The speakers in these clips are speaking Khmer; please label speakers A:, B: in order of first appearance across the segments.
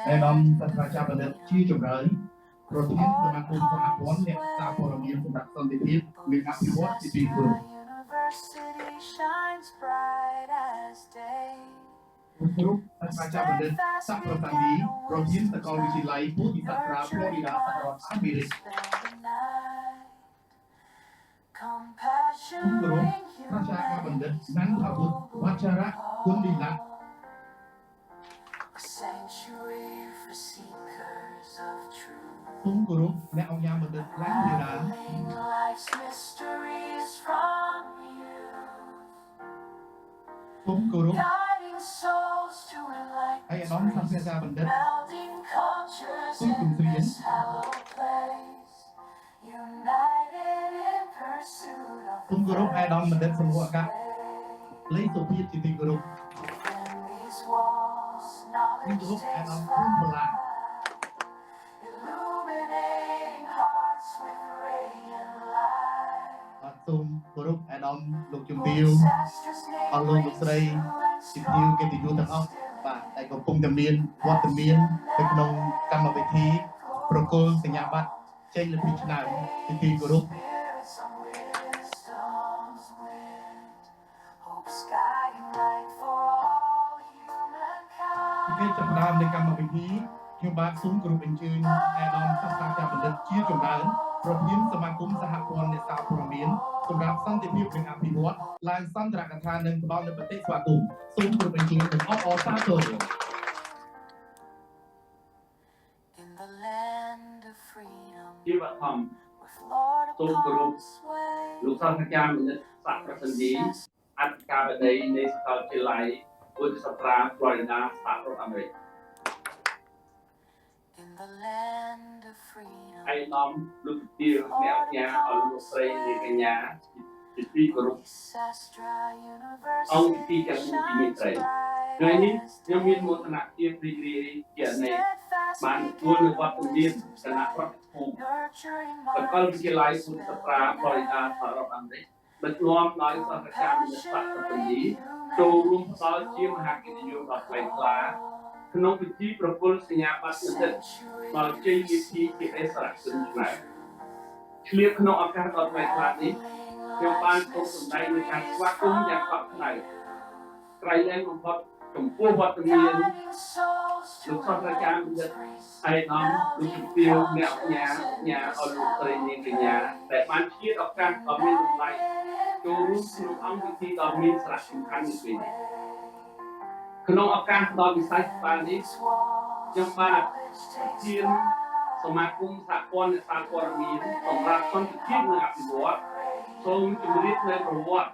A: ឯកឧត្តមសាស្ត្រាចារ្យបណ្ឌិតជាចម្រើនប្រធានសមាគមសហព័ន្ធអ្នកសារព័ត៌មានសម្រាប់សន្តិភាពនិងអភិវឌ្ឍជាទីគោរពគ្រប់សាស្ត្រាចារ្យបណ្ឌិតសាក់ប្រសានីប្រធានសាកលវិទ្យាល័យពោធិសាស្ត្រា Florida សហរដ្ឋអាមេរិកគោរពសាស្ត្រាចារ្យបណ្ឌិតណាន់អាវុធវច្ចារៈគុណលីឡាសូមគោរពអ្នកអង្គការបណ្ឌិតឡានធីរ៉ាសូមគោរពឯកឧត្តមសាស្ត្រាចារ្យបណ្ឌិតសូមគំស្រៀងសូមគោរពឯកឧត្តមបណ្ឌិតសំហុអកាសលេខសុភាពជាទីគោរពសូមគោរពឯកឧត្តមគុណបលាសូមគោរពអាដាមលោកជំទាវអស់លោកស្រីជំទាវកិត្តិយសទាំងអស់បាទតែកំពុងតែមានវត្តមាននៅក្នុងកម្មវិធីប្រគល់សញ្ញាបត្រចេញលើពីឆ្នាំពីទីគោរពពីចាប់ផ្ដើមនៃកម្មវិធីខ្ញុំបាទសូមគោរពអញ្ជើញអាដាមសាស្ត្រាចារ្យបណ្ឌិតជាចម្រើនប្រធានសមាគមសហព័ន្ធអ្នកសារព័ត៌មានសម្រាប់សន្តិភាពនិងអភិវឌ្ឍឡើងសន្ទរកថានិងផ្ដល់នូវបទស្វាគមន៍សូមគោរពអញ្ជើញទាំងអស់អរសាទរ
B: ជាបឋមសូមគោរពលោកសាស្ត្រាចារ្យបណ្ឌិតសាក់ប្រសិទ្ធិអធិការបតីនៃសាកលវិទ្យាល័យពុទ្ធសាស្ត្រា Florida សហរដ្ឋអាមេរិកឯកឧត្តមលោកទាវអ្នកកញ្ញាអរលោកស្រីនាងកញ្ញាជាទីគោរពអង្គទីទាំងមូលទីមេត្រីថ្ងៃនេះខ្ញុំមានមោទនភាពរីករាយជាអ្នកបានទទួលនៅវត្តមានគណៈប្រតិភូសាកលវិទ្យាល័យពុទ្ធសាស្ត្រា Florida សហរដ្ឋអាមេរិកដឹកនាំដោយសាស្ត្រាចារ្យបណ្ឌិតសាក់ប្រសិទ្ធិចូលរួមផ្ដល់ជាមហាកិត្តិយសដល់ថ្លៃថ្លាក្នុងពិធីប្រគល់សញ្ញាបត្រនិស្សិតដល់ជ័យលាភីជាអិសរជនខ្មែរឆ្លៀតក្នុងឱកាសដ៏ថ្លៃថ្លានេះខ្ញុំបានសូមសម្ដែងនូវការស្វាគមន៍យ៉ាងកក់ក្ដៅក្រៃលែងបំផុតចំពោះវត្តមានលោកសាស្ត្រាចារ្យបណ្ឌិតឯកឧត្តមលោកជំទាវអ្នកកញ្ញាអរលោកស្រីនាងកញ្ញាដែលបានឆ្លៀតឱកាសដ៏មានតម្លៃចូលរួមក្នុងអង្គពិធីដ៏មានសារៈសំខាន់នេះពេលនេះក្នុងឱកាសដ៏វិសេសស្បើនេះខ្ញុំបាទជាសមាគមសហព័ន្ធអ្នកសារព័ត៌មានសម្រាប់សន្តិភាពនិងអភិវឌ្ឍសូមជម្រាបនៅប្រវត្តិ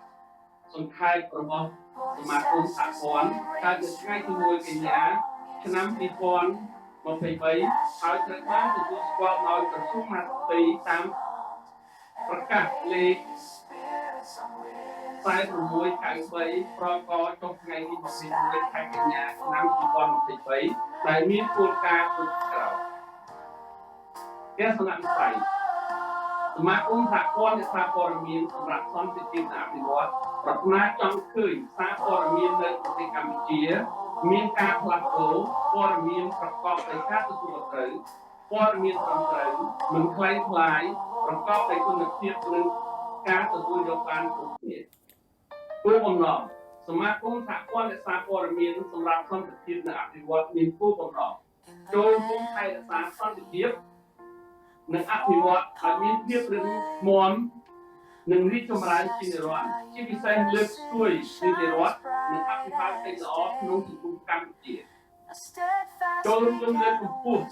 B: សង្ខេបរបស់សមាគមសហព័ន្ធកាលពីថ្ងៃទី1កញ្ញាឆ្នាំ2023ហើយត្រូវបានទទួលស្គាល់ដោយក្រសួងមហាផ្ទៃតាមប្រកាសលេខ4693ប្រកបចុះថ្ងៃទី21ខែកញ្ញាឆ្នាំ2023ដែលមានគោលការណ៍ដូចក្រោមទស្សនវិស័យសមាគមសហព័ន្ធអ្នកសារព័ត៌មានសម្រាប់សន្តិភាពនិងអភិវឌ្ឍប្រាថ្នាចង់ឃើញសារព័ត៌មាននៅប្រទេសកម្ពុជាមានការផ្លាស់ប្ដូរព័ត៌មានប្រកបដោយការទទួលខុសត្រូវព័ត៌មានត្រឹមត្រូវមិនคล้ายคล้ายប្រកបដោយគុណភាពនិងការទទួលយកបានគ្រប់គ្នាគោលបំណងសមាគមសហព័ន្ធអ្នកសារព័ត៌មានសម្រាប់សន្តិភាពនិងអភិវឌ្ឍមានគោលបំណងចូលរួមថែរក្សាសន្តិភាពនិងអភិវឌ្ឍឲ្យមានភាពរឹងមាំនិងរីកចម្រើនជានិរន្តរ៍ជាពិសេសលើកស្ទួយនីតិរដ្ឋនិងអភិបាលកិច្ចល្អក្នុងសង្គមកម្ពុជាចូលរួមលើកកម្ពស់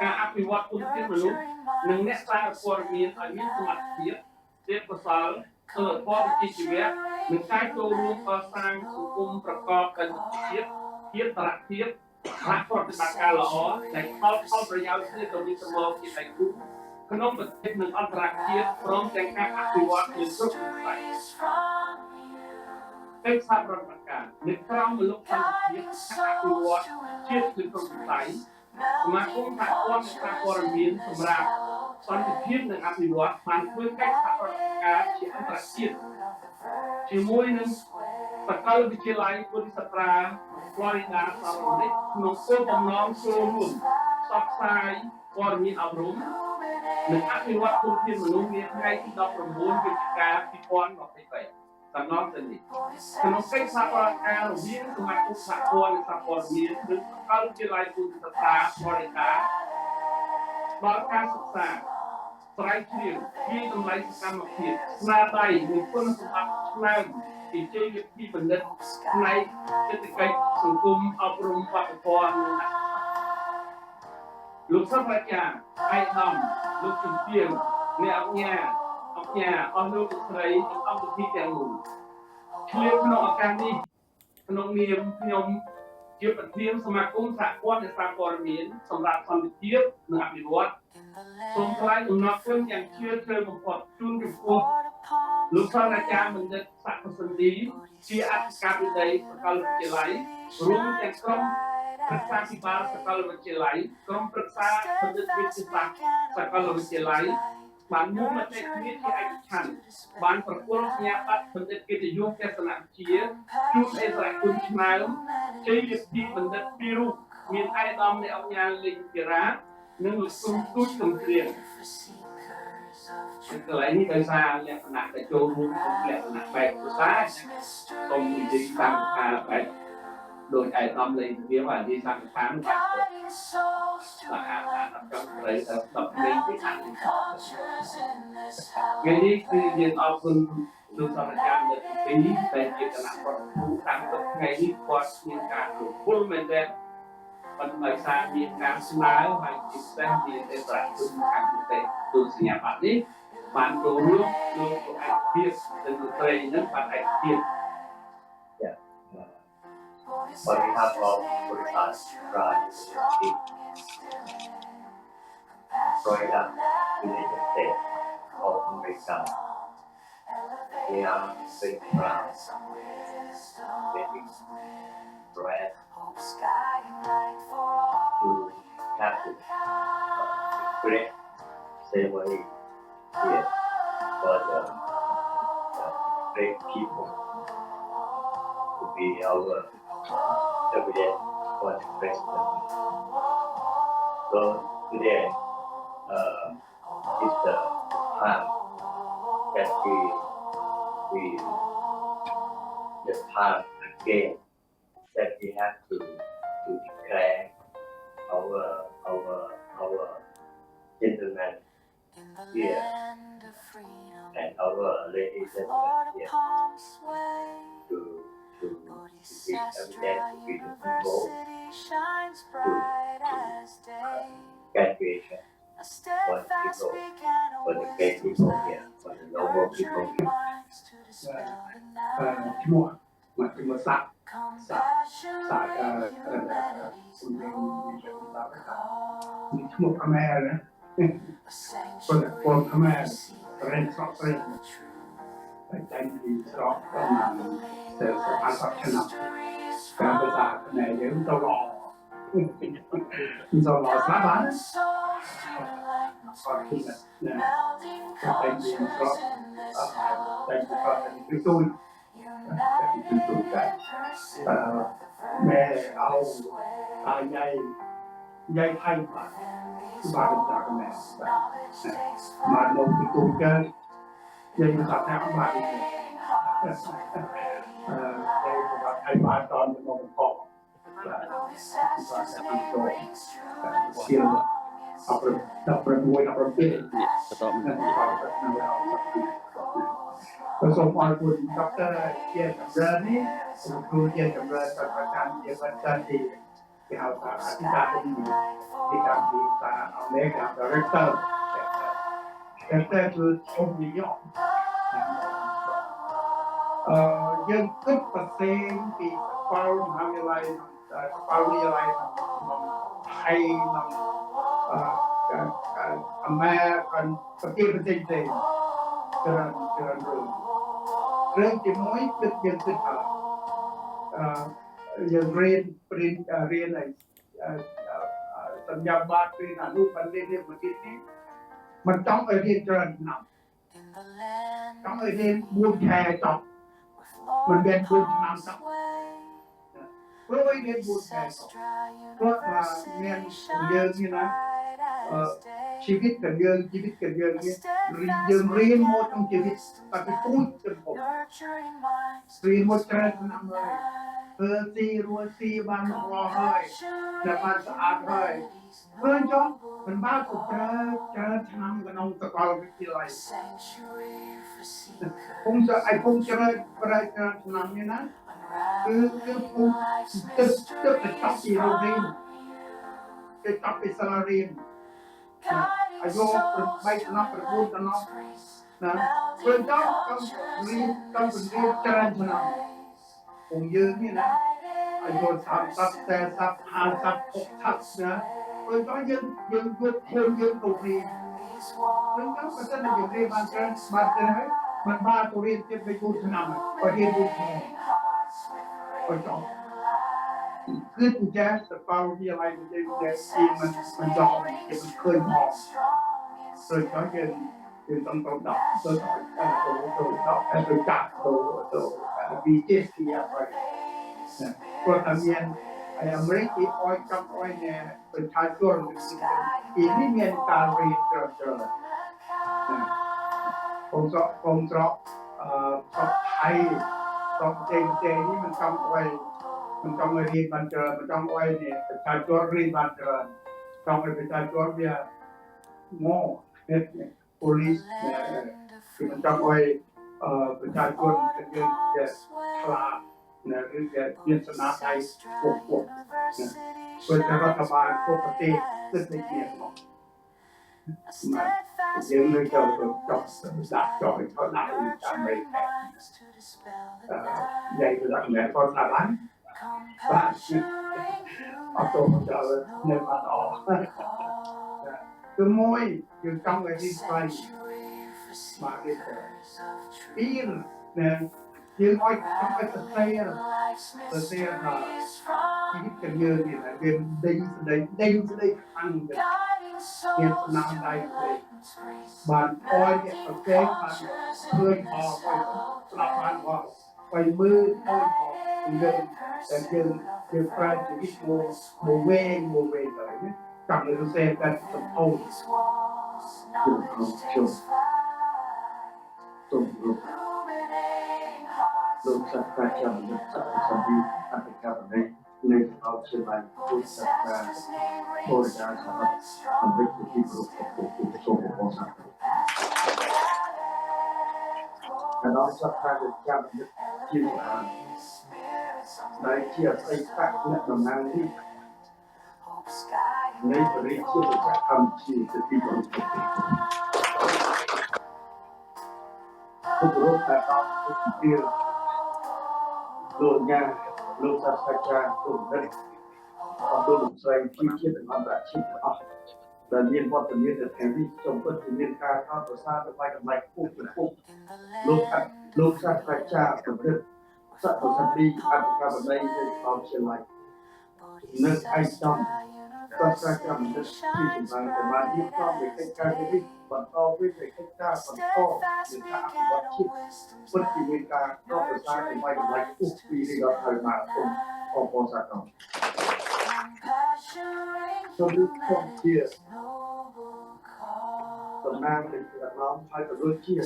B: ការអភិវឌ្ឍគុណភាពមនុស្សនិងអ្នកសារព័ត៌មានឲ្យមានសមត្ថភាពទេពកោសល្យសិលធម៌វិជ្ជាជីវៈនិងការចូលរួមកសាងសង្គមប្រកបដោយភាពតរភាពសហប្រតិបត្តិការល្អដែលផលប្រយោជន៍គ្នាទៅវិញទៅមកជាដៃគូក្នុងប្រទេសនិងអន្តរជាតិព្រមទាំងការអភិវឌ្ឍជាគ្រប់វិស័យកិច្ចសហប្រតិបត្តិការនៅក្រោមមូលដ្ឋានភាពការអភិវឌ្ឍជាតិគឺគ្រប់វិស័យសមាគមសហព័ន្ធអ្នកសារព័ត៌មានសម្រាប់សន្តិភាពនិងអភិវឌ្ឍបានធ្វើកិច្ចសហប្រតិបត្តិការជាអន្តរជាតិជាមួយនឹងគ សាកលវិទ្យាល័យពុទ្ធសាសនា Florida សហរដ្ឋអាមេរិកក្នុងគោលបំណងចូលរួមផ្សព្វផ្សាយព័ត៌មានអប់រំនិងអភិវឌ្ឍធនធានមនុស្សនាថ្ងៃទី19វិច្ឆិកា2023 សំណងទៅនេះក្នុងកិច្ចសហប្រតិការរវាងសមាគមសហព័ន្ធសហព័ន្ធមាននិងសាកលវិទ្យាល័យពុទ្ធសាសនា Florida ដល់ការសិក្សាស្រាវជ្រាវពីតម្លៃសកម្មភាពស្នាដៃនិងគុណសម្បត្តិឆ្នើមពីជ័យលាភីបណ្ឌិតផ្នែកសេដ្ឋកិច្ចសង្គមអប់រំវប្បធម៌និងលោកសាស្ត្រាចារ្យឯកឧត្តមលោកជំទាវអ្នកអង្គការអស់លោកស្រីនិងអង្គពិធីទាំងមូលឆ្លៀតក្នុងឱកាសនេះក្នុងនាមខ្ញុំជាប្រធានសមាគមសហព័ន្ធអ្នកសារព័ត៌មានសម្រាប់សន្តិភាពនិងអភិវឌ្ឍសូមថ្លែងអំណរគុណយ៉ាងជ្រាលជ្រៅបំផុតជូនចំពោះលោកសាស្ត្រាចារ្យបណ្ឌិតសក្តិសិន្ធីជាអធិការីដីសាកលវិទ្យាល័យរួមទាំងក្រុមប្រឹក្សាភិបាលសាកលវិទ្យាល័យក្រុមប្រឹក្សាបណ្ឌិតវិទ្យាសាស្ត្រសាកលវិទ្យាល័យបានរួមមតិគ្នាជាឯកច្ឆន្ទបានប្រគល់សញ្ញាបត្របណ្ឌិតកិត្តិយសទស្សនវិជ្ជាជូនអេសរជនឆ្នើមជ័យលាភីបណ្ឌិតពីររូបមានឯកឧត្តមអ្នកអង្គការលេងធីរ៉ានិងលោកស៊ុំទូចសំគ្រាមកន្លែងនេះដោយសារលក្ខណៈដែលចូលរួមលក្ខណៈបែបភាសាសូមនិយាយតាមថាបែបដោយឯកឧត្តមលេងធីរ៉ាបាននិយាយតាមថាបាទចង់ប្រែដល់លេងពីខាងថ្ងៃនេះគឺយើងអរគុណលោកសាស្ត្រាចារ្យលើកទី2ដែលជាគណៈបរិភូតាមទឹកថ្ងៃនេះគាត់មានការរវល់មែនទែនប៉ុន្តែដោយសារមានការស្នើហើយជាពិសេសមានអេសរជនខាងប្រទេសទូសញ្ញាបត្រនេះបានចូលរួមលោកឯកភាពនិងលោកស្រីនឹងបានឯកភាព
C: On behalf of Buddhist Pride Florida, United States of America, we are very proud, very glad to have this great ceremony here for the great people to be our evidence for the president. So today is the time that we the time again that we have to declare our gentlemen here and our ladies and gentlemen here to give evidence to be the people to graduation for the people, for the great people here, for the noble people here.
A: ឈ្មោះមកឈ្មោះសាក់คุณยังมีเรื่องราวนะครับมีឈ្មោះខ្មែរណាคนខ្មែររៀនស្រុកព្រៃតែតែពីស្រុកប្រហែល30ឆ្នាំការភាសាខ្មែរយើងទៅល្អស្លាប់បានអត់គិតណាតែពីស្រុកតែពីទូចមែเอาใหญ่ไทยបាទបាទจากแม่มาลงពីទូចកើតយើងថាថាបាទតែបាទไทยបាទតនមកផងបាទเสียงអប16 17នេះបន្តមកសូមអរគុណដុកទ័រជាចម្រើននេះលោកគ្រូជាចម្រើនប្រចាំជាវិទ្យាទីគេហៅថាអធិការទីការទីតាអមេរិក director តែគឺធំនិយមយើងគិតប្រសេងពីកប៉ាល់មហាវិទ្យាល័យក្នុងថៃក្នុងអាមេរិកប្រទេសផ្សេងច្រើនរឿងជាមួយគិតយើងគិតថាយើងរៀនឲ្យសញ្ញាបត្រពីអនុបណ្ឌិតនេះប្រទេសនេះមិនចង់ឲ្យរៀនច្រើនឆ្នាំចង់ឲ្យរៀន4ខែចប់
D: mình bên buôn làm sao với bên buôn này có là men dơ như làชีวิตกันเยอะเนี่ยยังเรียนหมดทั้งชีวิตแต่ไปพูดกันผมเรียนหมดจะทำอะไรตีรัวตีบันรอให้จะมาสะอาดให้เพื่อนจ้องมันบ้าก็จะทำกันเอาตะกอนวิทยาลัยผมจะไอ้ผมจะทำเนี่ยนะคือผมจะไปตัดที่เราเรียนจะตัดไปสลาเรียนอายุใบขนาดประพูดขนาดนะเพื่อนเจ้าต้องเรียนเจริญขนาดผมยืนนี่นะอายุ30 แต่50 60นะเพื่อนเจ้ายืนคนยืนตรงนี้เพื่อนเจ้าก็จะได้อยู่ในบ้านกันให้มันบ้านตัวเรียนจะไปพูดขนาดก็เรียนพูดแค่เพื่อนเจ้าคือกูแจ๊สแต่เปล่าที่อะไรมันจะแจ๊สทีมันยอมมันเคยมองrồi có những trong đọc tôi nói tôi đọc tôi chặt tôi vì chết thì vậy còn thằng miền America oi trong oi nèเป็นชายชนอีนี่เมียนการเรียนเจอผมสอบไทยสอบเจนี่มันจำไว้มันจำไว้เรียนบันเจอมันจำไว้เนี่ยเป็นชายชนเรียนบันเจอจำไว้เป็นชายชนเรียนโง่เนี่ย police คือมันจำไว้ประชาชนเป็นเรื่องฉลาดนะหรือเรียนสนาไทยพวกนะเพื่อจะรัฐบาลพวกประเทศซึ่งในเกียรติของมาเดี๋ยวเลยจะจับดักจ่อยเขาหนักจำไม่แพ้ใหญ่ระดับไหนก็สามารถบ้านเอาตัวมันจะเงินมาต่อคือมวยคือต้องไปที่ไทยมาเรื่อยๆปีนเนี่ยยังอ้อยต้องไปสเตียร์ชีวิตกันเยอะเนี่ยเดินดิ่งครั้งเดียวเรียนสนามได้เลยบ้านอ้อยเนี่ยประเทศมันเพื่อนพอไปสลับบ้านพอไปมืออ้อยพอเดินแต่เดินไปชีวิตโมเวงอะไรเนี่ยกับเรื่องเซนกันสมบูรณ์
C: Lục sạch ra chậm được sạch sạch đi ăn thịt cao ở đây nên học trên bài lục sạch ra tôi đã sẵn làm việc của khi lục của số của con sạch cái đó sạch ra được chậm được chia sẻ đấy chia sẻ các nhận đồng năng đi ngay từ đây chia sẻ thầm chia sẻ khi lục của lục là con của kia luôn nha luôn sạch ra luôn đây còn tôi cũng xoay chi tiết để làm lại chi tiết là liên quan tới những cái gì trong bất kỳ liên ca thao của xa được vai cầm lạnh phúc luôn sạch ra của đất sạch của sạch đi ăn ca vào đây để vào trên lạnh nơi anh trong con sạch ra một đất chi trình bày để bạn biết con về cách ca cái gì còn to với về cách ca còn to để ta còn chi bất kỳ liên ca thao của xa thì vai cầm lạnh phúc vì đi đó thời mà không có sạch đâu trong lúc không chia tầm nam thì đặt nó hai tầm đôi chia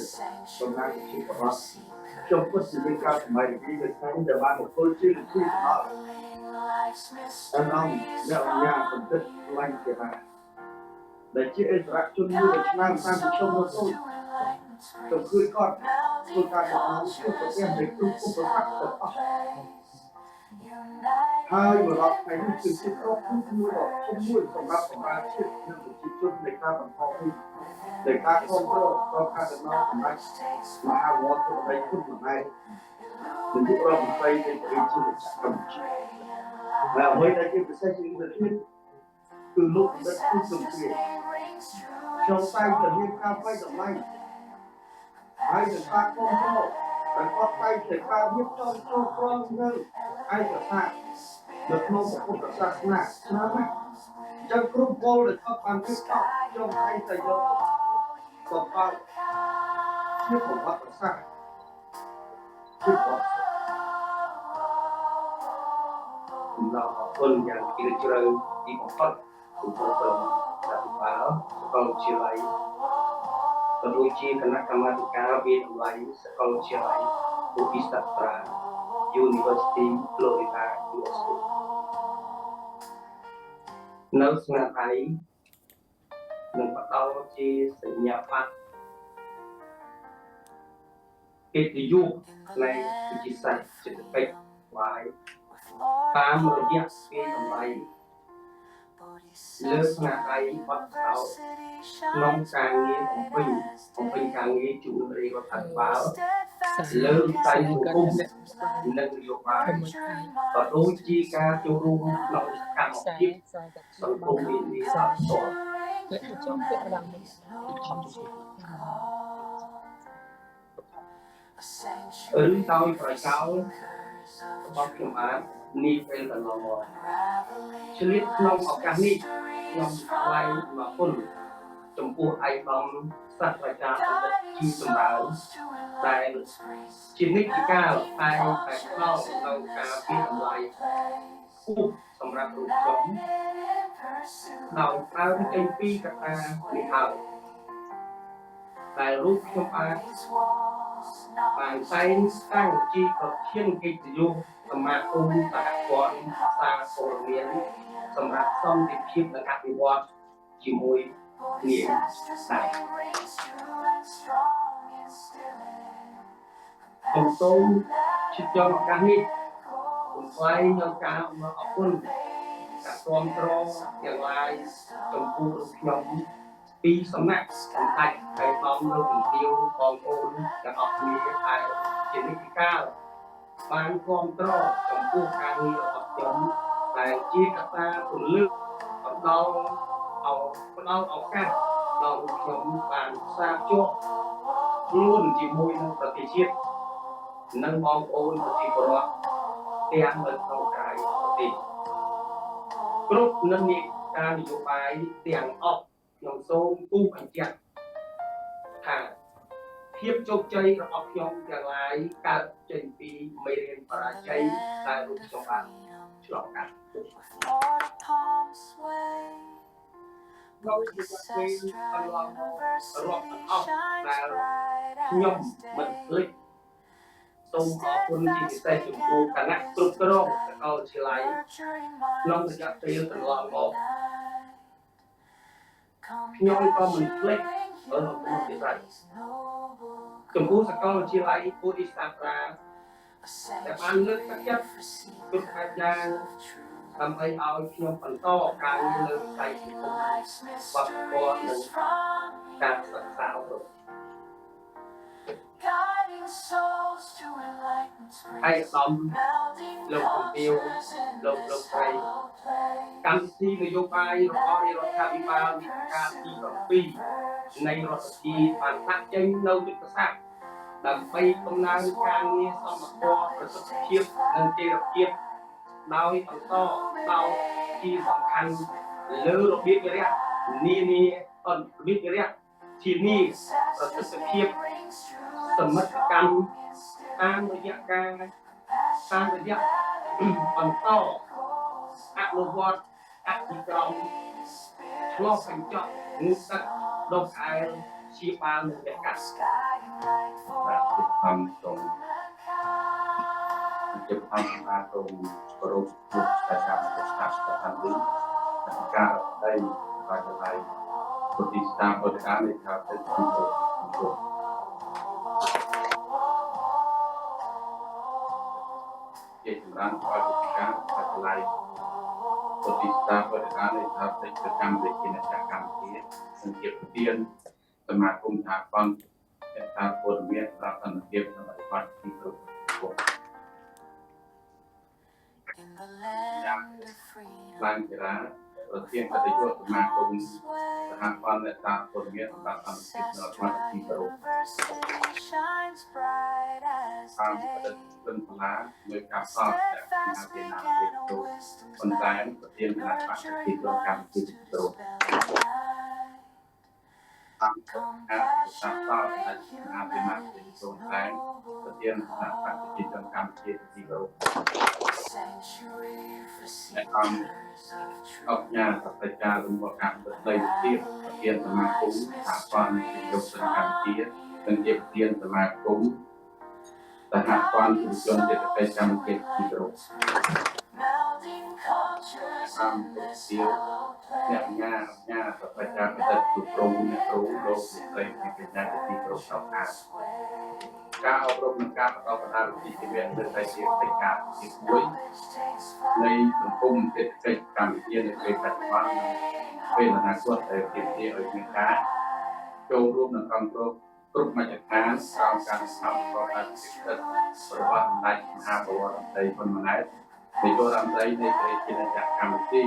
C: tầm nam thì chỉ có nó trong bất kỳ bên cao của mày đi được sang để bạn một đôi chia được chia nó đàn ông mẹo nhà phần đất lanh kể lại để chia ra chung như được nam sang thì trong nó thôi trong cưới con tôi càng nó không có em để tôi không có sắc thật hai người đó phải như sự kết thúc không mua khôngรับของอาชีพนั่นคือจิตจุดในการบังคับในการท่องเที่ยวก็การเดินทางของนักมหาวิทยาลัยขึ้นมาในถึงที่เราไปในปีที่จะทำแล้วเมื่อได้ที่ประเทศจีนประเทศคือลูกได้ผู้ส่งเสียชาวไต้จะเรียกข้าวไฟดอกไม้ให้ถึงการท่องเที่ยวแต่ก็ไปถึงการยึดจ้องโซ่กรองเงินให้กับทางđược mong của cuộc sống này nó trong group vô được các bạn biết học trong hai thời gian còn bao chưa có bắt được sai chưa có សម្រាប់អរគុណយ៉ាងជ្រាលជ្រៅទីបំផុតពីពលរដ្ឋរដ្ឋបាលសាកលវិទ្យាល័យក៏ដូចជាគណៈកម្មាធិការវិទ្យាល័យសាកលវិទ្យាល័យពុទ្ធិសាស្ត្រា University Florida USA នៅស្នាដៃនឹងផ្ដល់ជាសញ្ញាបត្រកិត្តិយសនៃវិទ្យាសាស្ត្រសេដ្ឋកិច្ចវាយតាមរយៈពេលតម្លៃលើស្នាដៃបទសោតក្នុងការងារបំពេញការងារជួយរាជរដ្ឋាភិបាលលើវិស័យសង្គមនិងនយោបាយក៏ដូចជាការចូលរួមក្នុងសកម្មភាពសង្គមនានាផ្ទាល់ឬដោយប្រយោលរបស់ខ្ញុំបាននេះពេលកន្លងមកឆ្លៀតក្នុងឱកាសនេះខ្ញុំថ្លែងអំណរគុណចំពោះឯកឧត្តមសាស្ត្រាចារ្យបណ្ឌិតជីចម្រើនដែលជានិច្ចកាលតែផ្ដល់នៅការពីតម្លៃខ្ពស់សម្រាប់រូបខ្ញុំដោយប្រើចេញពីកត្តានេះហើយដែលរូបខ្ញុំបានតែងតាំងជាប្រធានកិត្តិយសសមាគមសហព័ន្ធសារព័ត៌មានសម្រាប់សន្តិភាពនិងអភិវឌ្ឍជាមួយគ្នាដែរខ្ញុំសូមជិតយកឱកាសនេះខ្ញុំថ្លែងនៅការអរគុណការគាំទ្រទាំងឡាយចំពោះរូបខ្ញុំពីសំណាក់សម្ដេចហើយបងលោកជំទាវបងប្អូនទាំងអស់គ្នាដែលជានិច្ចកាលបានគាំទ្រចំពោះការងាររបស់ខ្ញុំដែលជាកត្តាពន្លឺផ្ដល់ឱកាសដល់ខ្ញុំបានផ្សារភ្ជាប់ខ្លួនជាមួយនឹងប្រទេសជាតិនិងបងប្អូនប្រជាពលរដ្ឋទាំងនៅក្នុងក្រៅប្រទេសគ្រប់និន្នាការនយោបាយទាំងអស់ខ្ញុំសូមគូសបញ្ជាក់ថាភាពជោគជ័យរបស់ខ្ញុំទាំងឡាយកើតចេញពីមេរៀនបរាជ័យដែលរូបខ្ញុំបានឆ្លងកាត់ដោយជាពេលកន្លងមករាប់អស់ដែលខ្ញុំមិនភ្លេចសូមអរគុណជាពិសេសចំពោះគណៈគ្រប់គ្រងសាកលវិទ្យាល័យក្នុងរយៈពេលកន្លងមកខ្ញុំក៏មិនភ្លេចអរគុណទៀតដែរចំពោះសាកលវិទ្យាល័យពុទ្ធិសាស្ត្រាដែលបានលើកទឹកចិត្តគ្រប់បែបយ៉ាងដើម្បីឲ្យខ្ញុំបន្តការងារលើវិស័យសង្គមវប្បធម៌និងការសិក្សាអប់រំហើយសំលោកជំទាវលោកស្រីកម្មវិធីនយោបាយរបស់រដ្ឋាភិបាលវិទ្យាទី7នៃរដ្ឋាភិបាលបានដាក់ចេញនៅយុទ្ធសាស្ត្រដើម្បីដំណើរការងារសមត្ថភាពប្រសិទ្ធភាពនិងចីរភាពដោយបន្តដោយជាសំខាន់លើរបៀបវិរៈនានារបៀបវិរៈធានាប្រសិទ្ធភាពសមិទ្ធកម្មតាមរយៈបន្តអនុវត្តអភិក្រមឆ្លោះកញ្ចក់ងូតទឹកដុសក្អែលជាបាលនិងវគ្គបាទខ្ញុំសូមជម្រាបថាសូមគោរពពុទ្ធសាសនាស្ថាបនិកការដីបាច់ដៃពុទ្ធិស្ថាបនិកនៃខាងទៅក្នុងជាចម្រើនឲ្យពុទ្ធការបាច់ដៃពុទ្ធិស្ថាបនិកនៃខាងទៅកម្មវិធីនៃកម្មវិធីសង្កេតទានសមាគមថាប៉ុនថាពលមានប្រតិបត្តិភាពក្នុងអភិវឌ្ឍទីគ្រប់ឡើងជារាប្រធានបដិយុសមាគមសហព័ន្ធអ្នកតាពលមានប្រតិបត្តិភាពនៅអភិវឌ្ឍទីគ្រប់តាមបដិជនសាលាមួយការសតដែលមានពីណាពីទូប៉ុន្តែប្រធានគណៈបកទីគ្រប់កម្មវិធីគ្រប់
B: តាមការសាស្ត្រដល់អាភិមាទីចូលតែប្រធានគណៈបព្វជិជនកម្ពុជាទីគោរពអ្នកអង្គអបញ្ញាសព្វចាររបស់កម្មវិធីទីប្រធានសមាគមសហព័ន្ធវិទ្យុសិល្បៈកម្ពុជានិងជាប្រធានសមាគមសហព័ន្ធយុវជនសេដ្ឋកិច្ចកម្ពុជាទីគោរពអង្គជាអ្នកញ៉ាសព្វចារប្រតិទិគ្រូអ្នកគ្រូលោកស្រីពីបញ្ញាទីគោរពដល់ការអប់រំនិងការបន្តបណ្ដាលវិជ្ជាជីវៈនៅតែជាកិច្ចការទីមួយនៃសង្គមសេដ្ឋកិច្ចកម្ពុជានៅពេលបច្ចុប្បន្នពេលអនាគតដែលទាមទារឲ្យមានការចូលរួមនិងគ្រប់គ្រងគ្រប់មជ្ឈដ្ឋានក្រោមការស្ថាបនារបស់រដ្ឋរបស់សម្ដេចមហាបវរតីហ៊ុនម៉ាណែតនាយករដ្ឋមន្ត្រីនៃប្រទេសកម្ពុជា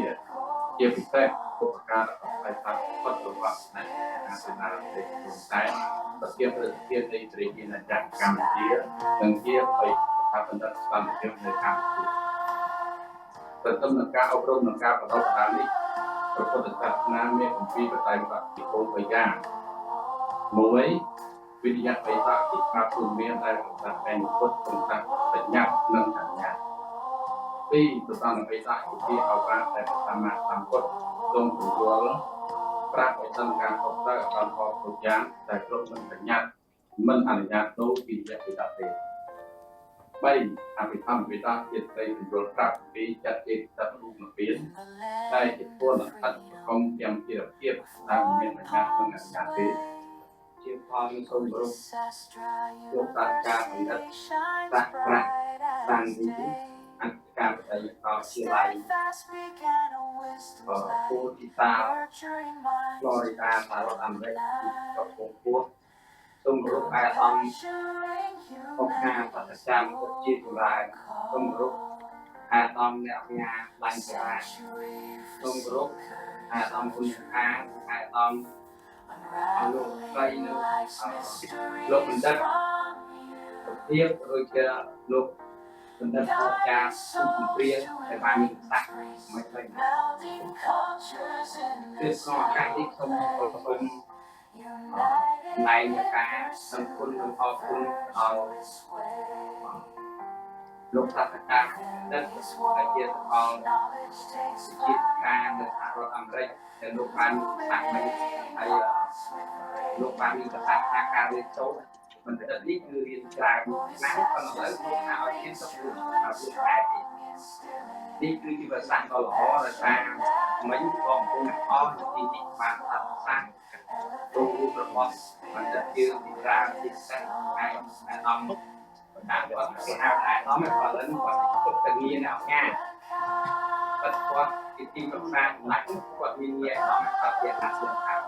B: ជាពិសេសឧបការៈផ្នែកសាស្ត្រផុតរបស់អ្នកអាសេនាប្រទេសតែប្រជាប្រដ្ឋនៃប្រទេសកម្ពុជានិងជាបេក្ខបណ្ឌិតសន្តិភាពនៅកម្ពុជាប្រតិបត្តិការអប់រំនិងការបន្តបណ្ដាលនេះព្រះពុទ្ធសាសនាមានអំពីបដិបត្តិគោល3យ៉ាង1វិទ្យាបេតាទីការពុទ្ធមានដែលរក្សាតែពុទ្ធក្នុងបញ្ញានិងអញ្ញា2ទៅតាមបេតាជាអវ៉ាតែសម្មាសម្ពុទ្ធទ្រង់ពន្យល់ប្រាប់ឲ្យដឹងការខុសត្រូវអន្តរគ្រប់យ៉ាងតែគ្រប់នឹងបញ្ញាមិនអនុញ្ញាតនោះវិទ្យាបេតាទេ3អភិធម្មបេតាជាស្ដីពន្យល់ប្រាប់ពីចាត់ចេតសិករូបនិព្វានតែជាពលអត្តកុំទាំងជាភាពតាមមានបញ្ញានិងអនុញ្ញាតទេជាផលសូមគោរពលោកតាការបណ្ឌិតសាស្ត្រាតាំងពីអន្តការបតីតជាឡៃពូទីតា Florida សហរដ្ឋអាមេរិកកំពុងពោះសូមគោរពអាដាមអង្គការបដិចាំជាចម្រើនសូមគោរពអាដាមអ្នកញ៉ាឡាញ់ចាសូមគោរពអាដាមគុណខាអាដាមលោកស្រីនៅលោកបណ្ឌិតភាពដូចជាលោកបណ្ឌិតអាចារ្យសុខព្រាដែលបានមានសាសមិនឃើញគឺក្នុងឱកាសនេះសូមអរគុណណៃការសង្គមនិងអរគុណដល់លោកតាការដែលជាសកលជាការនៅសហរដ្ឋអាមេរិកដែលលោកបានសាក់មិនហើយលោកបានមានប្រសាសន៍ថាការរៀនសូត្រមិនតែនេះគឺរៀនច្រើនណាស់ប៉ុន្តែលោកថាឲ្យរៀនសូត្រឲ្យលោកតែនេះគឺជាប្រសាសន៍ដ៏ល្អដែលថាមិញបងប្អូនអស់ទីនេះបានថាប្រសាសន៍រូបរបស់មិនតែជាវិរាមទីផ្សារហើយអំតាមគាត់គេហៅថាអំមិនបើលិនគាត់ទុកតាងារនៅអង្គការគាត់ជាទីប្រឹក្សាសម្ដេចគាត់មានងារអំគាត់ជាអាសនៈគាត់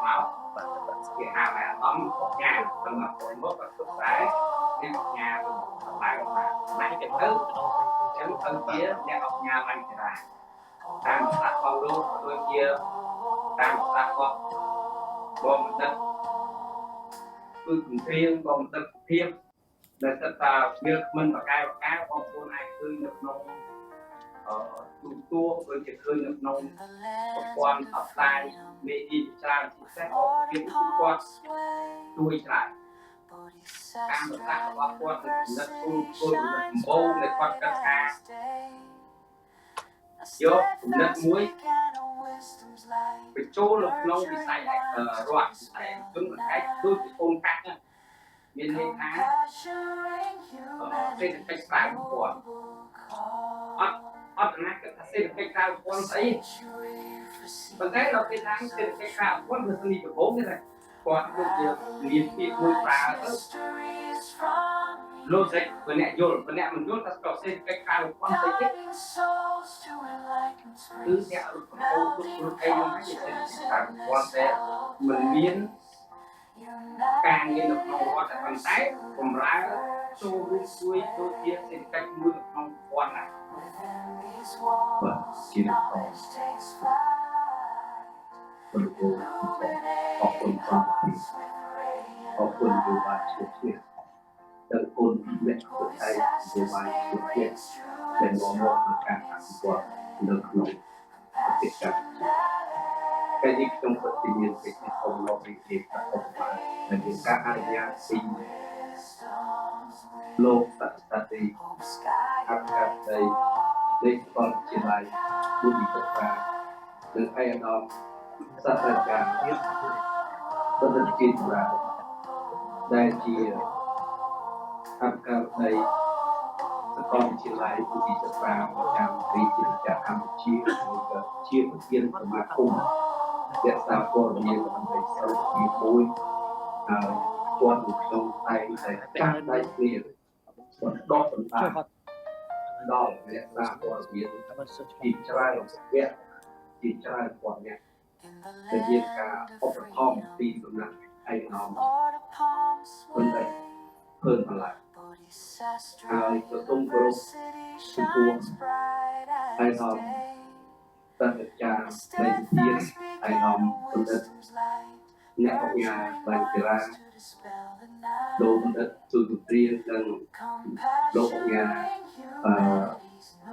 B: មកគេហៅថាអំអង្គការសម្រាប់ពលមកគាត់ទុកតែអ្នកអង្គការសម្ដេចមកណាគេទៅចឹងទៅជាអ្នកអង្គការឡើងចរាតាមស្ដាប់របស់លោកដូចជាតាមស្ដាប់របស់បងបណ្ឌិតគឺគម្រាមបងបណ្ឌិតភាពដែលស្ថាបវាមិនបកកែបកែបងប្អូនអាចឃើញនៅក្នុងទូទួលដូចជាឃើញនៅក្នុងប្រព័ន្ធអបផ្សាយមេឌីច្រើនពិសេសអបភាពគាត់ជួយច្រើនការប្រកាសរបស់គាត់គឺនិតគូគល់ដំបូងនៃគាត់កាត់ថាយកគំនិតមួយបញ្ចូលនៅក្នុងវិស័យរដ្ឋតែទុនប្រកែកដូចជាកូនកាត់មានន័យថាសេដ្ឋកិច្ចក្រៅប្រព័ន្ធអត់ណាគេថាសេដ្ឋកិច្ចក្រៅប្រព័ន្ធស្អីប៉ុន្តែដល់ពេលថាសេដ្ឋកិច្ចក្រៅប្រព័ន្ធវាស្នីប្រភពទេគាត់ដូចជាមានពាក្យមួយប្រើទៅលោកសេចក្ដីអ្នកយល់ម្នាក់មិនយល់ថាសេដ្ឋកិច្ចក្រៅប្រព័ន្ធស្អីទេគឺអ្នករត់ប្រពោទុកខ្លួនឯងហ្នឹងជាសេដ្ឋកិច្ចក្រៅប្រព័ន្ធតែមិនមានការងារនៅក្នុងរដ្ឋតែប៉ុន្តែបំរើចូលរួមជួយដូចជាសេដ្ឋកិច្ចមួយក្នុងប្រព័ន្ធណាបាទជាបន្តពលករអរគុណផងអរគុណទូបាជាជាដល់គុណអ្នកសុខ័យទូបាជាជាដែលនាំមកនូវការអភិវឌ្ឍនៅក្នុងប្រទេសកម្ពុជា
C: cái gì trong phật thì miền thì không lo bị thiệt là không phải là những các ai nhà sinh lô sạch sạch đi áp cả đây đây còn chỉ lại muốn bị tất cả đừng ai đó sạch sạch cả biết bất lực chi ra đây chỉ áp cả đây còn chỉ lại muốn bị tất cả một trăm vì chỉ là Campuchia chia một tiên của mặt cùng để sao có nhiều người sau khi vui toàn một trong tay để cắt tay liền đó phần ta đó để sao có nhiều chỉ trai việc chỉ trai còn nhẹ để việc cả overcome đi tụi nó ai nó vấn đề hơn là cái tung group sự cuồng ai nó ta được trả lấy tiền ai nó vấn đề nhẹ học nhà bài ra đồ vấn đề từ từ riêng đang đồ học nhà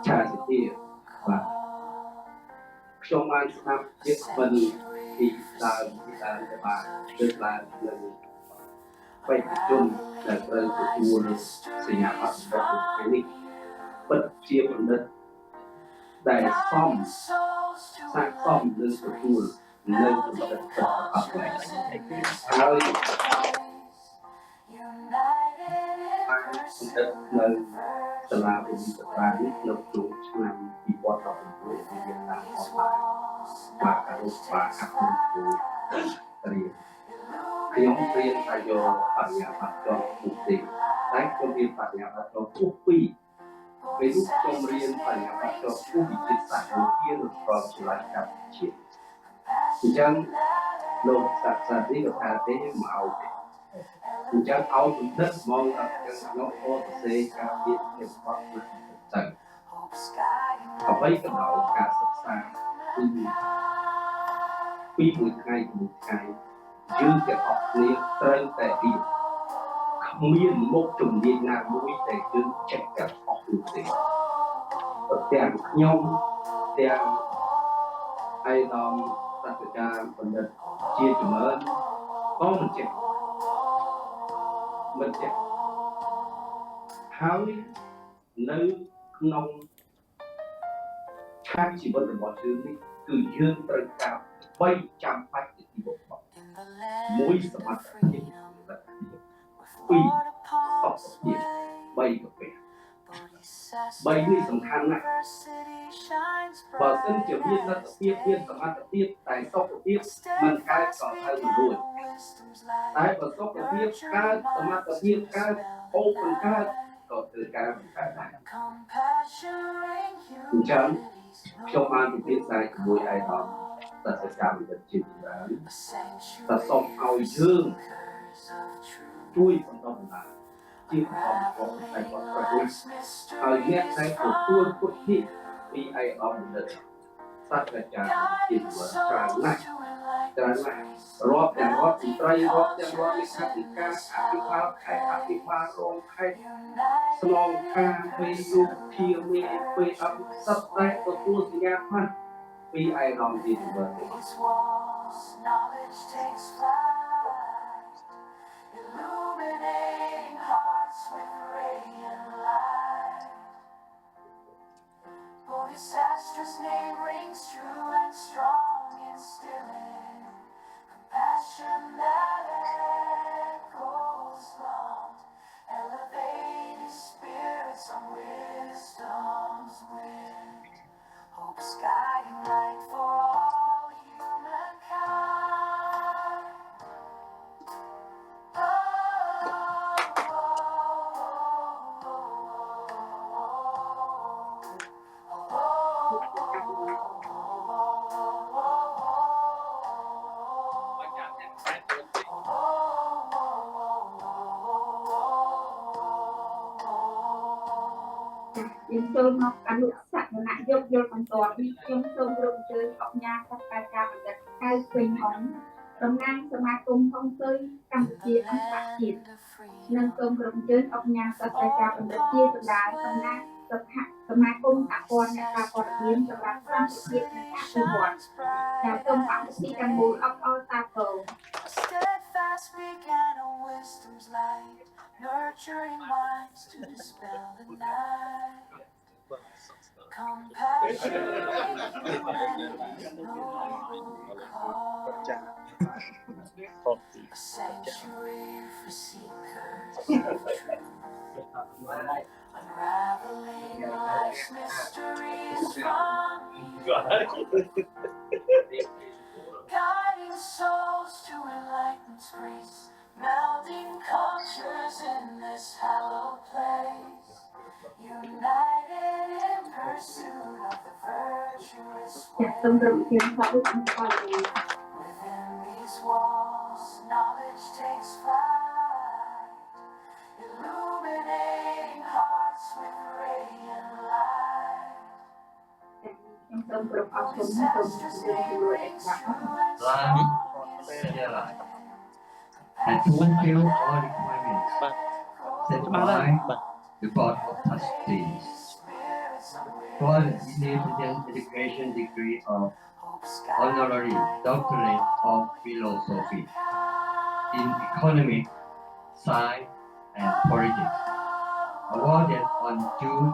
C: trả sự tiền và trong an năm chiếc phần thì ta để bà được là quay chung là từ buồn sự nhà hoạt động cái này bất chia phần đất để xong sang xong lên sự buồn lên phần đất ở lại hơi phần đất lên từ là bị tất cả những lực lượng làm bị quan trọng của Việt Nam online và cả lúc và các nước của riêng nhóm riêng tại do bản nhà phát cho quốc tế tại công viên bản nhà phát cho quốc phi về lúc trong riêng bản nhà phát cho quốc bị chiến sản đầu tiên được còn chỉ là các chuyện chẳng lột sạch đi được cả thế màu chẳng áo cũng rất mong là chẳng nó có thể cả biết kiểm soát được tầng và với cái đó cả sẵn sàng vì một ngày dư cái học liên trên tại vì không miên một chủng điện nào mũi để dư chạy cả học được gì ở tiền nhau tiền ai đó ta phải ra phần đất chia cho mới có mình chạy hãy nơi nông khác chỉ vẫn là mọi thứ đi từ dương tới cao bay trăm bách để đi bộ mỗi sự mặt như là quy sọc tiền bay được về bay đi sầm khăn này và sân chiều biên là tiếp biên sầm mặt tiếp tại sọc tiếp mình cái có thay rồi tại và sọc tiếp cái sầm mặt tiếp cái open cái có từ cái này chẳng trong an thì biết sai của mỗi ai đó ta sẽ cảm được chuyện đó ta xong ao dương chui trong tâm là chỉ còn có cái còn phải ao nhét cái của tuôn của thị vì ai đó một lần sát cái trả tiền của trả lại rót thì trai rót cái khác thì ca cái pha rong khai song ca về du kia về âm sắp tay của tuôn thì nghe pha vì ai làm gì thì vậy
E: Disastrous name rings true and strong and stilling compassion that echoes long, elevated spirits on wisdom's wind, hope's guiding light for all humankind.
F: Chúng tôi mong cả lũ sạch và nạn dục vô phần tòa đi chúng tôi rụng chơi học nhà các ca ca và đặt cao quỳnh ống đồng năng sơ ma cung phong tươi Campuchia ăn phát triển nâng công rộng chơi học nhà các ca ca và đặt chia từ đài đồng năng tập hạ tập មាគមសហព័ន្ធអ្នកការព័ត៌មានសម្រាប់សន្តិភាពនិងអភិវឌ្ឍន៍ដែលសូមអនុទីទាំងមូលអបអរសាទរ
E: A steadfast beacon of wisdom's light, nurturing minds to dispel the night. Compassion, humanity's noble cause. A sanctuary for seekers of truth, unraveling life's mysteries from guiding souls to enlightened grace, melding cultures in this hallowed place, united in pursuit of the virtuous
F: ចាក់
E: way.
F: សូមរំលឹកថាដូចខ្ញុំបាននិយាយ
E: Within these walls, knowledge takes flight, illuminating hearts with radiant light.
F: ខ្ញុំសូមគោរពអរគុណសូមជម្រាបជូនលោកឯកសារ
G: and fulfill all requirements set by the Board of Trustees for the independent education degree of honorary doctorate of philosophy in economics, science, and politics, awarded on June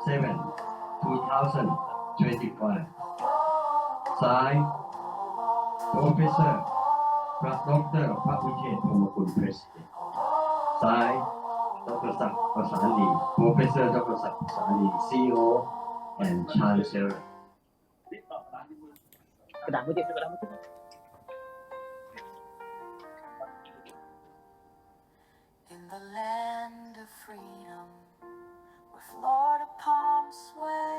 G: 7, 2025. Signed, Professor Dr. พระวิเชษฐ์พรหมกุล President. Signed, Dr. ศักดิ์ประสานดี Professor Dr. ศักดิ์ประสานดี CEO and Chancellor.
H: กระดาษมือถือกระดาษมือถือ
E: In the land of freedom, where Florida palms sway,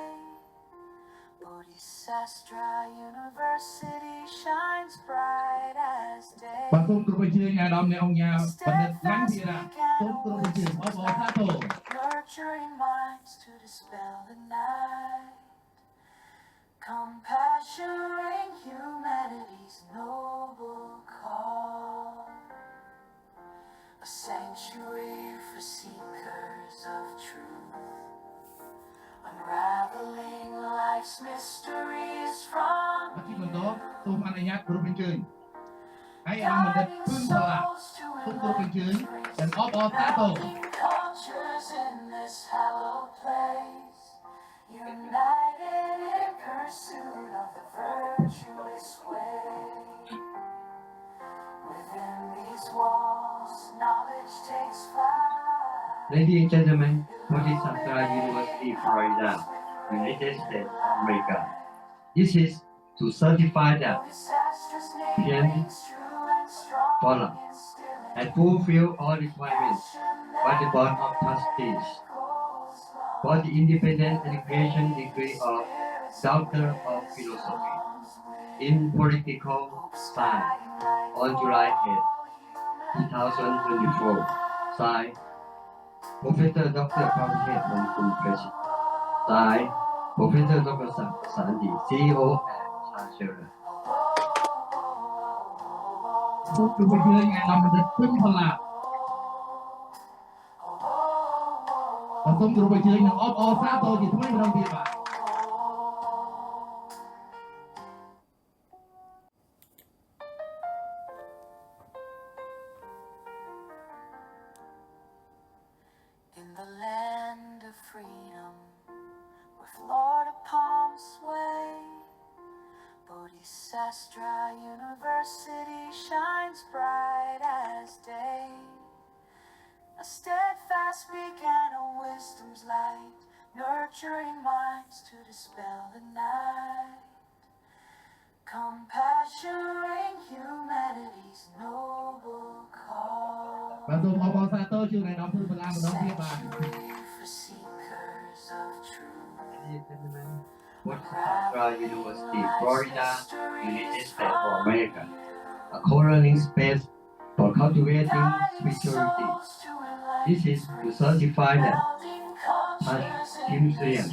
E: Bodhisattva University shines bright as day.
A: បាទសូមគោរពអញ្ជើញអាដាមអ្នកអង្គញាបណ្ឌិតឡាំងធីរ៉ាសូមគោរពអញ្ជើញអបអរសាទរ
E: Nurturing minds to dispel the night. Compassion, humanity's noble cause. A sanctuary for seekers of truth, unraveling life's mysteries
A: អ
E: from
A: ធិបន្តសូមអនុញ្ញាតគោរពអញ្ជើញហើយអាដាមបណ្ឌិតពឹងសាឡាសូមគោរពអញ្ជើញនិងអបអរសាទរ
E: melding cultures in this hallowed place, united in pursuit of the virtuous way. Within these walls, knowledge takes flight.
G: Ladies and gentlemen, Bodhisattva University, Florida, United States of America. This is to certify that
E: Disastrous
G: PM
E: rings true and strong
G: Dollar
E: in stillness.
G: and fulfill all requirements by the Board of Trustees for the independent education degree of Doctor of Philosophy in Political Science on July 8, 2024. Signed, Professor Dr. พระวิเชษฐ์พรหมกุล President. Signed, Professor Dr. ศักดิ์ประสานดี CEO and Chancellor.
A: សូមគោរពអញ្ជើញអាដាមបណ្ឌិតពឹងសាឡាបាទសូមគោរពអញ្ជើញនិងអបអរសាទរជាថ្មីម្ដងទៀតបាទ
E: In the land of freedom, where Florida palms sway, Bodhisattva University shines bright as day. A steadfast beacon of wisdom's light, nurturing minds to dispel the night. Compassion, humanity's noble cause.
A: បាទសូមអបអរសាទរជូនអាដាមពឹងសាឡាម្ដងទៀតបាទ
E: For seekers of truth.
G: Ladies and gentlemen, Bodhisattva University, Florida, United States of America, a co-learning space for cultivating spirituality. This is to certify that Touch Kim Sriyan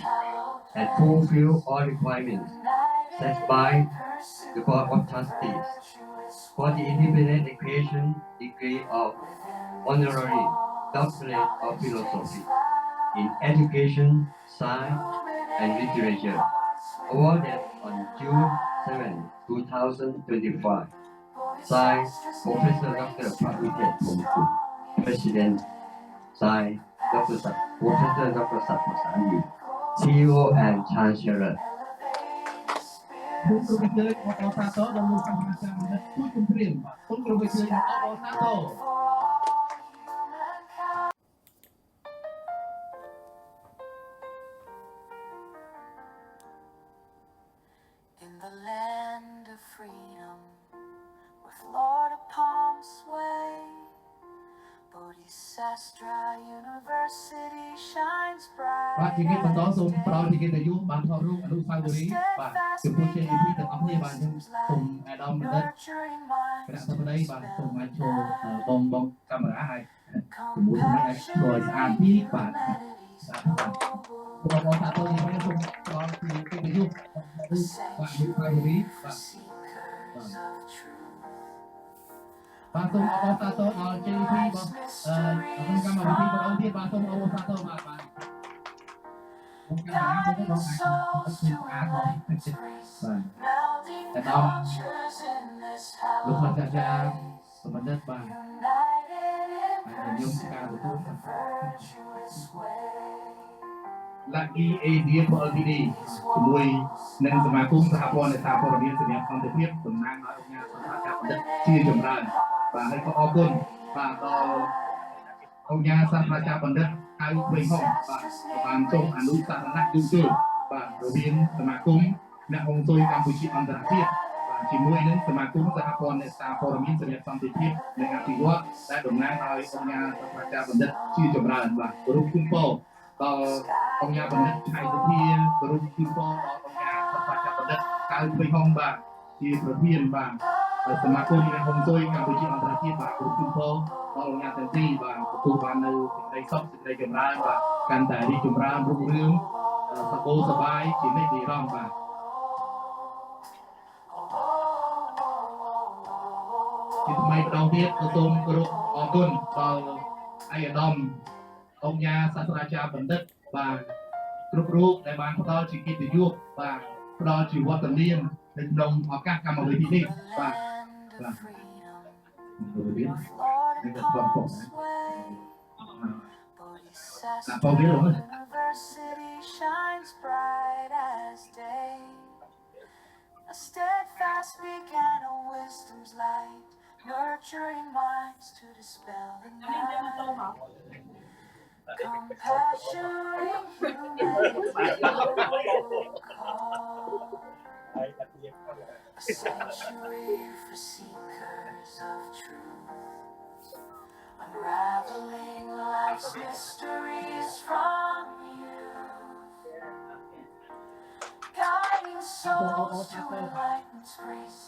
G: and fulfill all requirements set by the Board of Trustees for the independent education degree of honorary doctorate of philosophy in education, science, and Literature, awarded on June 7, 2025. Signed, Professor Dr. Pravitet Phongkut, President. Signed, Professor Dr. Satmasani, CEO and Chancellor.
A: ผู้គ្រូបញ្ជើញអបអរសាទរដល់លោកកម្មការបណ្ឌិតជួយជំរាបបាទសូមគ្រូបញ្ជើញអបអរសាទរ
E: In the land of freedom, where Florida palms sway, Bodhisattva University shines
A: បាទជា
E: bright
A: កិច្ចបន្តសូម
E: as
A: ប្រោ
E: day.
A: យជាកិត្តិយសបានថតរូបអនុស្សាវរីយ៍បាទចំពោះជ័យលាភីទាំងអស់គ្នាបាទខ្ញុំសូមអាដាមបណ្ឌិត
E: Nurturing
A: គណៈ
E: minds
A: សព្វដី
E: to
A: បាទ
E: dispel
A: សូមឲ្យ
E: the
A: ចូល
E: night.
A: បងកាមេរ៉ាហើយជាមួយគ្នាឲ្យធ្វើឲ្យស្អាតពីបាទ
E: Humanity's
A: បាទ
E: noble
A: បងសាទរនេះខ្ញុំសូមប្រោយជាកិត្តិយសបាទអនុស្សាវរីយ៍
E: for
A: បាទ
E: seekers of truth.
A: បាទសូមអបអរសាទរដល់ជ័យលាភីបងក្នុងកម្មវិធីម្ដងទៀតបាទសូមអបអរសាទរបាទបាទបងកាមេរ៉ាបងបងអាចធ្វើស្អាតបងបាទ
E: Melding
A: At all.
E: cultures in this
A: លោក
E: hallowed
A: អាចារ្យ
E: place.
A: សម្បត្តិបាទ
E: United in
A: ហើយខ្ញុំការទទួល
E: virtuous way.
A: Lucky Asia for LTD ជាមួយនឹងសមាគមសហព័ន្ធនេសាទព័ត៌មានសម្រាប់សន្តិភាពតំណាងឲ្យអង្គការសហការបណ្ឌិតជាចម្រើនបាទហើយក៏អរគុណបាទដល់អង្គការសហការបណ្ឌិតហៅវិញហងបាទបានសូមអនុសាសនៈជួបជុលបាទរវាងសមាគមអ្នកហុងស៊ុយកម្ពុជាអន្តរជាតិបាទជាមួយនឹងសមាគមសហព័ន្ធនេសាទព័ត៌មានសម្រាប់សន្តិភាពនិងអភិវឌ្ឍដែលតំណាងឲ្យអង្គការសហការបណ្ឌិតជាចម្រើនបាទគោរពគុំពោដល់អង្គការបណ្ឌិតឆៃសុភាគោរពគុំពោដល់អង្គការសហការបណ្ឌិតហៅវិញហងបាទជាប្រធានបាទសមាគមអ្នកហុងស៊ុយកម្ពុជាអន្តរជាតិបាទគោរពគុំពោដល់អង្គការទាំងពីរបាទទទួលបាននៅសេចក្តីសុខសេចក្តីចម្រើនបាទកាន់តែរីកចម្រើនរុងរឿងសបោសបាយជានិច្ចនិរន្តរ៍បាទ ជាថ្មីម្ដងទៀតក៏សូមគោរពអរគុណដល់ឯកឧត្តមអង្គការសាស្ត្រាចារ្យបណ្ឌិតបាទគ្រប់រូបដែលបានផ្ដល់ជាកិត្តិយសបាទផ្ដល់ជាវត្តមាននៅក្នុងឱកាសកម្មវិធីនេះ
E: The
A: បាទ
E: land of freedom,
A: ទៅទៀត
E: Florida palms sway. Bodhisattva University shines bright as day. A steadfast beacon of wisdom's light, nurturing minds to dispel the night. Compassion, humanity, call. A sanctuary for seekers of truth, unraveling life's mysteries from youth, guiding souls to enlightenment's grace,